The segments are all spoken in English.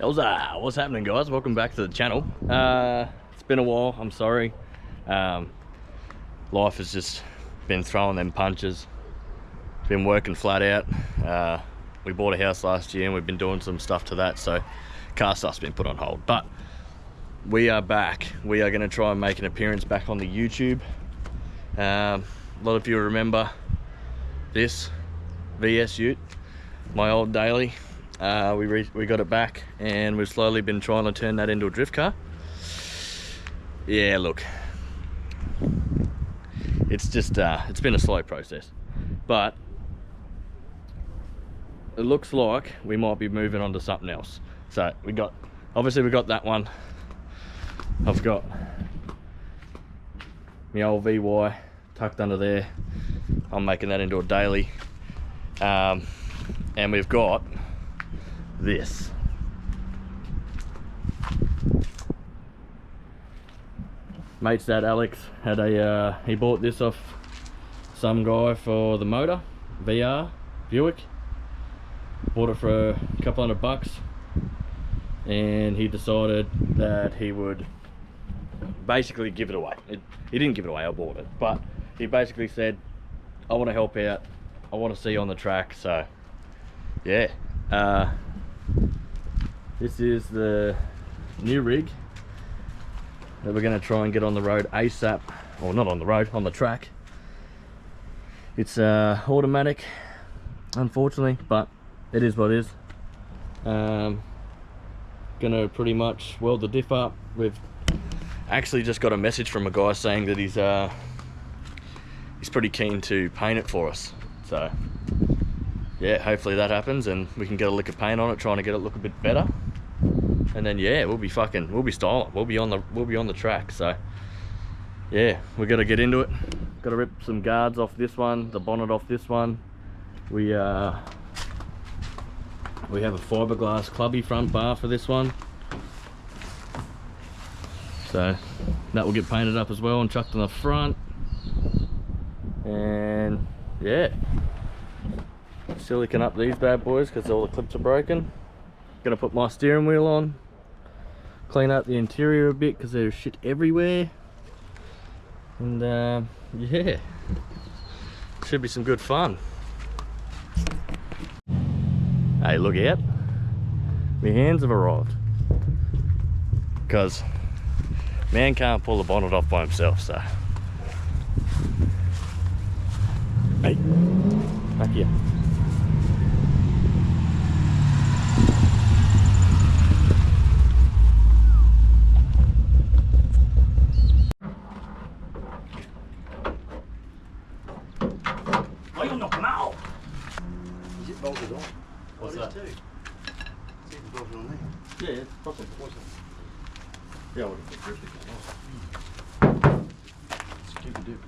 What's happening, guys? Welcome back to the channel. It's been a while, I'm sorry. Life has just been throwing them punches. Been working flat out. We bought a house last year and we've been doing some stuff to that, so car stuff's been put on hold. But we are back. We are going to try and make an appearance back on the YouTube. A lot of you remember this VS Ute, my old daily. We got it back and we've slowly been trying to turn that into a drift car. Yeah, look, it's just it's been a slow process, but it looks like we might be moving on to something else. So obviously we got that one. I've got my old VY tucked under there. I'm making that into a daily, and we've got this. Mate's dad Alex had he bought this off some guy for the motor, VR Buick. Bought it for a couple $100, and he decided that he would basically give it away. He didn't give it away, I bought it, but he basically said, I want to help out, I want to see you on the track. So yeah, this is the new rig that we're going to try and get on the road ASAP, or not on the road, on the track. It's automatic, unfortunately, but it is what it is. Gonna pretty much weld the diff up. We've actually just got a message from a guy saying that he's pretty keen to paint it for us. So yeah, hopefully that happens and we can get a lick of paint on it, trying to get it look a bit better. And then yeah, we'll be styling. We'll be on the track. So yeah, we got to get into it. Got to rip some guards off this one, the bonnet off this one. We have a fiberglass clubby front bar for this one, so that will get painted up as well and chucked on the front. And yeah, silicon up these bad boys because all the clips are broken. Gonna put my steering wheel on, clean up the interior a bit because there's shit everywhere, and yeah, should be some good fun. Hey, look out, my hands have arrived, because man can't pull the bonnet off by himself. So hey, back here. Why you knock him out? Is it bolted on? What's that? Too. See if it's bolted on there. Yeah, it's probably. Yeah, I would have put drifting on. Let's keep it dip.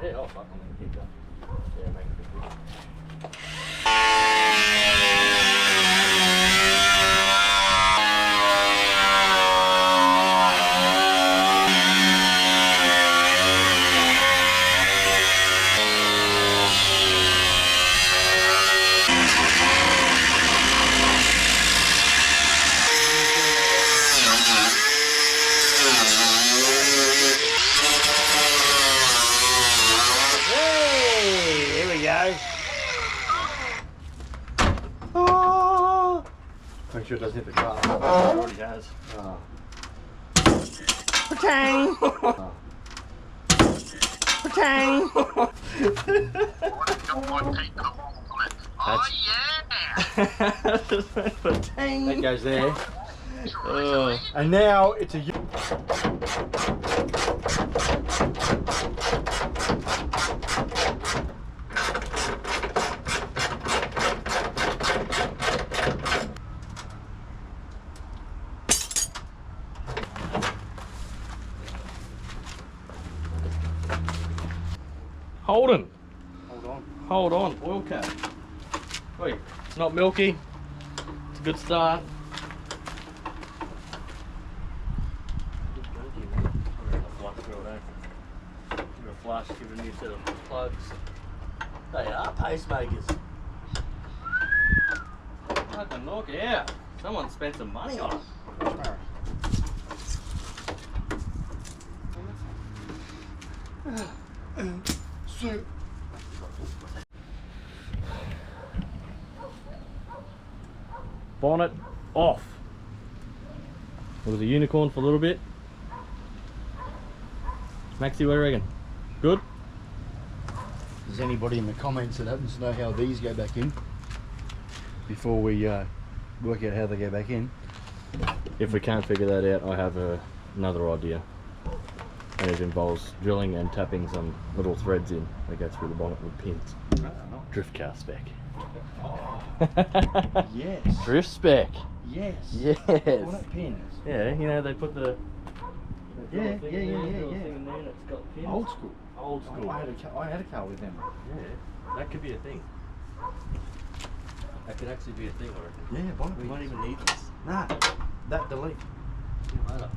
Yeah, oh fuck, I'm gonna keep that. Yeah, make it a bit bigger. Make sure it doesn't hit the car. It already has. Patang! Patang! Oh yeah! Patang! That goes there. And now it's a Holden. Hold on. Hold on. Oil cap. Wait, it's not milky. It's a good start. Give it a flush, give it a new set of plugs. They are pacemakers. Fucking look out. Someone spent some money on it. Bonnet off. It was a unicorn for a little bit. Maxie, what do you reckon? Good? Does anybody in the comments that happens to know how these go back in? Before we work out how they go back in. If we can't figure that out, I have another idea. And it involves drilling and tapping some little threads in that go through the bonnet with pins. Drift car spec. Yes. Drift spec. Yes. Yes. Bonnet pins. Yeah, you know they put the Yeah. thing in there and it's got pins. Old school. Old school. I had a car with them. Yeah, that could be a thing. That could actually be a thing, I reckon. Yeah, bonnet We pins. might even need this. Nah, that delete. See you later.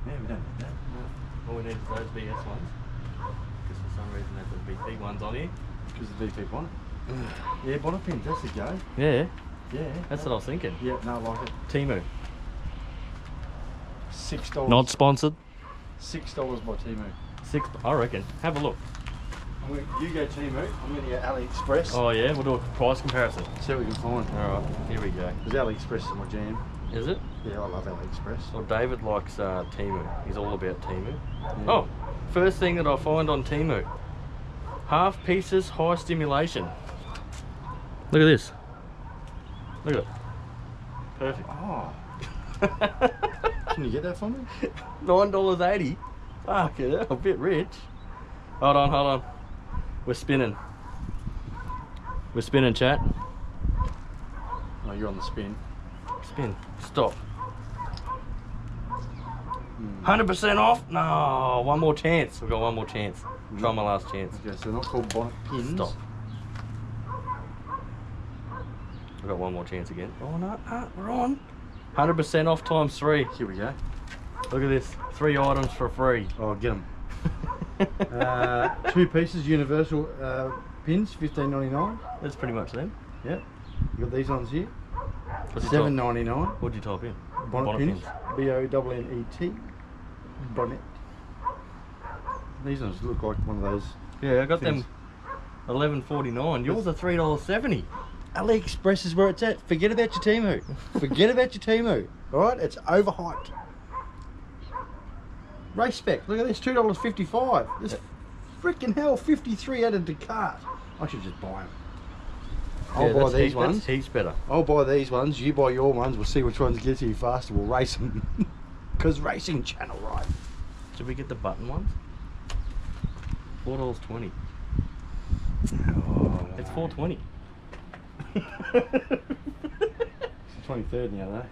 Yeah, we don't need that. All we need is those BS ones. Because for some reason they put BP ones on here. Because the VP bonnet. Yeah, bonnet pins, that's the go. Yeah, Yeah. that's what I was thinking. Yeah, no, I like it. Timu. $6. Not sponsored. $6 by Timu. I reckon. Have a look. You go Timu, I'm going to go AliExpress. Oh yeah, we'll do a price comparison. See what we can find. Alright, here we go. Because AliExpress is my jam. Is it? Yeah, I love AliExpress. Well, David likes Timu. He's all about Timu. Yeah. Oh, first thing that I find on Timu. Half pieces, high stimulation. Look at this. Look at it. Perfect. Oh. Can you get that for me? $9.80. Fuck it, a bit rich. Hold on. We're spinning. We're spinning, chat. Oh, you're on the spin. Spin. Stop. 100% off? No, one more chance. We've got one more chance. Try my last chance. Okay, so they're not called bonnet pins. Stop. We've got one more chance again. Oh no, we're on. 100% off times 3. Here we go. Look at this. 3 items for free. Oh, get them. 2 pieces universal pins, $15.99. That's pretty much them. Yep. You got these ones here. What'd you type- $7.99. What'd you type in? Bonnet pins. BONNET. Bonnet. These ones look like one of those. Yeah, I got things. them $11.49. Yours are $3.70. AliExpress is where it's at. Forget about your Timu. Forget about your Timu. Alright? It's overhyped. Race spec. Look at this. $2.55. This freaking hell. 53 added to cart. I should just buy them. I'll buy these ones. That's heaps better. I'll buy these ones. You buy your ones. We'll see which ones get to you faster. We'll race them. Because racing channel, right? Should we get the button ones? $4.20. Oh, It's $4.20. It's the 23rd now, though.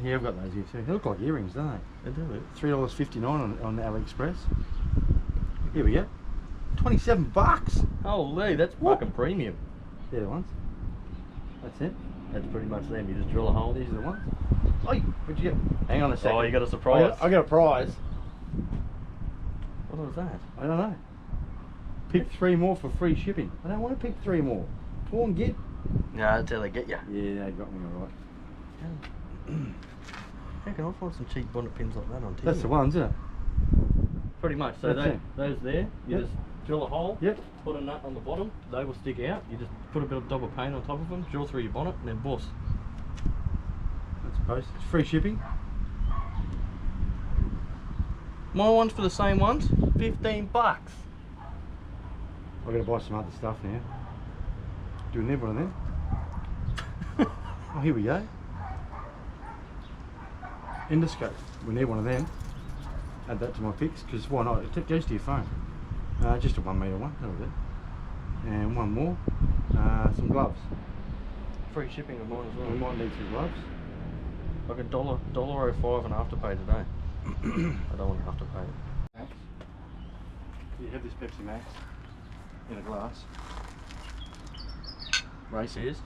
Yeah, I've got those here too. They look like earrings, don't they? They do. $3.59 on AliExpress. Here we go. 27 bucks. Holy, that's fucking premium. They're the ones. That's it. That's pretty much them. You just drill a hole. These are the ones. Oh, what'd you get? Hang on a second. Oh, you got a surprise. I got a prize. What was that? I don't know. Pick 3 more for free shipping. I don't want to pick 3 more. Go on, get. Yeah, that's how they get you. Yeah, they got me alright. How can I find some cheap bonnet pins like that on TV? That's the ones, isn't it? Pretty much. So That's it. those there, you Yep. just drill a hole, Yep. put a nut on the bottom, they will stick out. You just put a bit of double paint on top of them, drill through your bonnet, and then boss. That's postage. Free shipping. My ones for the same ones, 15 bucks. I've got to buy some other stuff now. Do you need one of them? Oh, here we go. endoscope. We need one of them. Add that to my pics, because why not? It goes to your phone. Just a 1 metre one, that'll do. And one more. Some gloves. Free shipping of mine as well. We might need some gloves. Like $1.05 and afterpay today. I don't want to have to pay it. You have this Pepsi Max in a glass. Race is.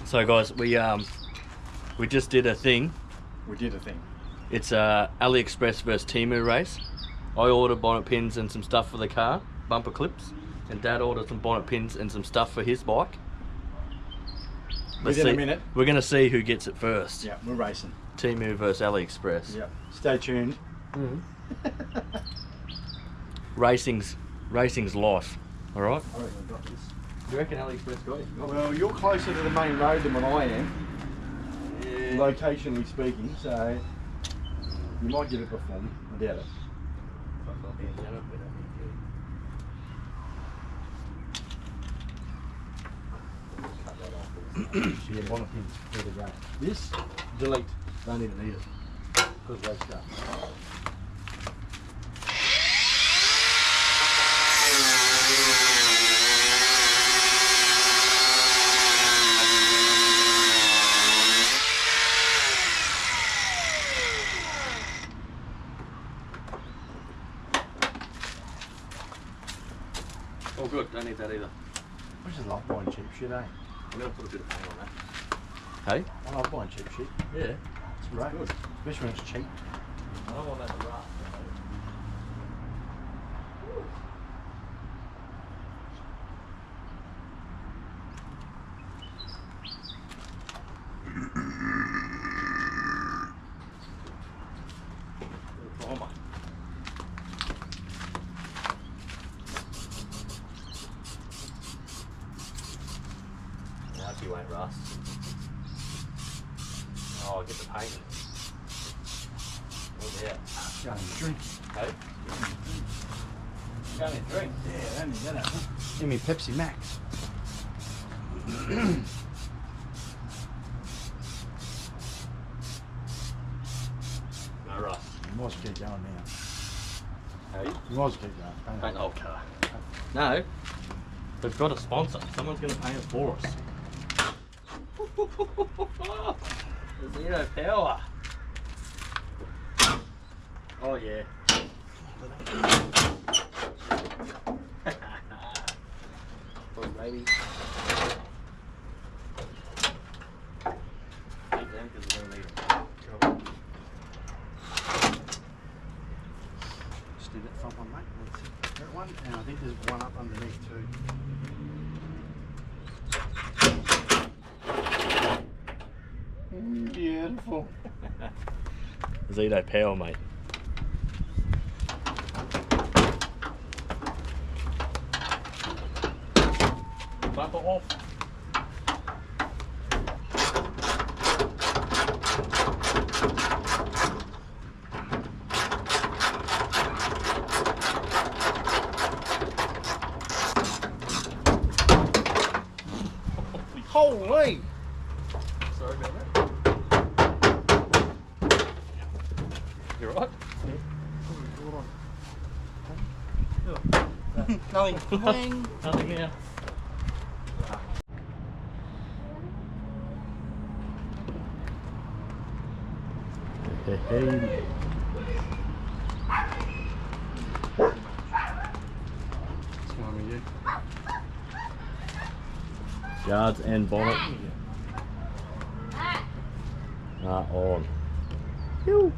So guys, we just did a thing. We did a thing. It's a AliExpress versus Temu race. I ordered bonnet pins and some stuff for the car, bumper clips, and Dad ordered some bonnet pins and some stuff for his bike. Within a minute. We're gonna see who gets it first. Yeah, we're racing. Temu versus AliExpress. Yeah. Stay tuned. Racing's life. All right. I reckon we've got this. Do you reckon AliExpress got it? Well, you're closer to the main road than what I am, Yeah. locationally speaking, so you might get it before me. I doubt it. So your bonnet pins, where to go. This, delete. Don't even need it. Because race car. Oh good, don't need that either. I just love buying cheap shit, eh? I'm gonna put a bit of paint on that. Hey? I love buying cheap shit. Yeah. It's great. Good. Especially when it's cheap. I don't want that to rust. He won't rust. Oh, I'll get the paint. Oh yeah. Go and drink. Hey? Go and drink. Yeah, only that. Give me Pepsi Max. No rust. You might as well keep going now. Hey? You might as well keep going. Paint the whole car. No. We've got a sponsor. Someone's going to paint it for us. Zero power. Oh yeah. Oh baby. Take them because we're gonna need them. Just do that front one, mate. That's that one, and I think there's one up underneath too. Beautiful. Zito power, mate. Bumper off. Holy! Sorry about that. You right? Nothing. Nothing now. Hey. What's wrong with you? Guards and bonnet are on. Phew.